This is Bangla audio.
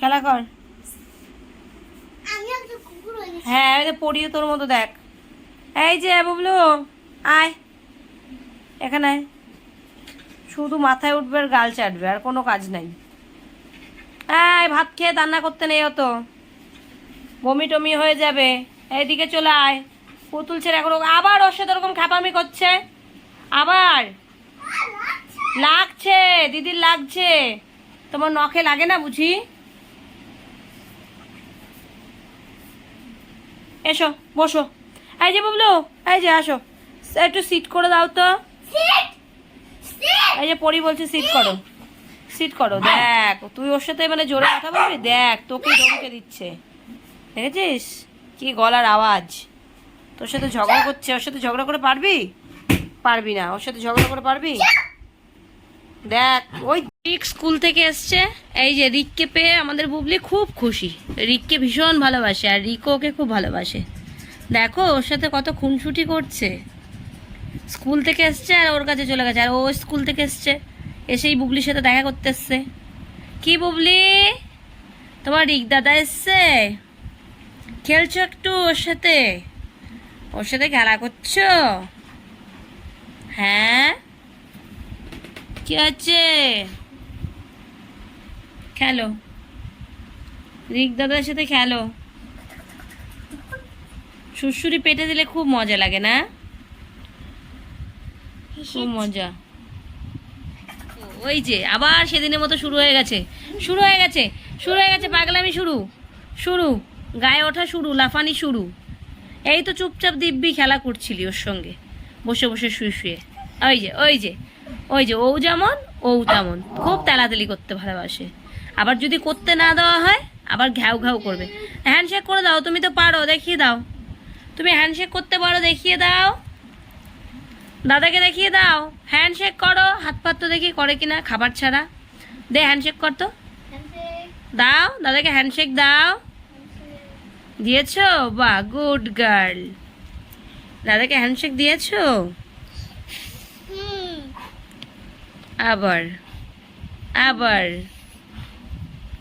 খেলা কর। হ্যাঁ ওই পড়িয়ে তোর মতো দেখ। এই যে বুবলু আয় এখানে, শুধু মাথায় উঠবে আর গাল চাটবে, আর কোনো কাজ নাই। এই ভাত খেয়ে রান্না করতে নেই, অত বমি টমি হয়ে যাবে। এইদিকে চলে আয়। পুতুল ছেড়ে এখন আবার ওর সাথে ওরকম খ্যাপামি করছে। আবার লাগছে, দিদির লাগছে। তোমার নখে লাগে না বুঝি? এসো বসো। এই যে বুবলু, এই যে আসো, একটু সিট করে দাও তো। এই যে পরি বলছে সিট করো, সিট করো। দেখ তুই ওর সাথে মানে জোরে কথা বলবি, দেখ তোকে ধমকে দিচ্ছে, দেখেছিস কি গলার আওয়াজ। তোর সাথে ঝগড়া করছে, ওর সাথে ঝগড়া করে পারবি? পারবি না, ওর সাথে ঝগড়া করে পারবি? দেখ ওই রিক স্কুল থেকে এসছে, এই যে রিককে পেয়ে আমাদের বুবলি খুব খুশি। রিককে ভীষণ ভালোবাসে আর রিকও ওকে খুব ভালোবাসে। দেখো ওর সাথে কত খুনসুটি করছে। স্কুল থেকে এসছে আর ওর কাছে চলে গেছে, আর ও স্কুল থেকে এসছে এসেই বুবলির সাথে দেখা করতে এসছে। কি বুবলি, তোমার রিক দাদা এসছে, খেলছো একটু ওর সাথে? ওর সাথে খেলা করছো? হ্যাঁ কি আছে, খেলো রিক দাদার সাথে খেলো। সুরসুরি পেটে দিলে খুব মজা লাগে না? খুব মজা। ওই যে আবার সেদিনের মতো শুরু হয়ে গেছে, শুরু হয়ে গেছে, শুরু হয়ে গেছে পাগলামি শুরু, শুরু গায়ে ওঠা শুরু, লাফানি শুরু। এই তো চুপচাপ দিব্যি খেলা করছিলি ওর সঙ্গে বসে বসে শুয়ে শুয়ে। ওই যে ওই যে ওই যে ও যেমন ও তেমন, খুব তেলাতেলি করতে ভালোবাসে। আবার যদি করতে না দেওয়া হয় আবার ঘ্যাও ঘ্যাও করবে। হ্যান্ডশেক করে দাও, তুমি তো পারো, দেখিয়ে দাও। তুমি হ্যান্ডশেক করতে পারো, দেখিয়ে দাও, দাদাকে দেখিয়ে দাও। হ্যান্ডশেক করো, হাত পাত তো দেখি করে কিনা খাবার ছাড়া। দে হ্যান্ডশেক কর তো, দাও দাদাকে হ্যান্ডশেক দাও। দিয়েছো? বাহ গুড গার্ল, দাদাকে হ্যান্ডশেক দিয়েছো। আবার আবার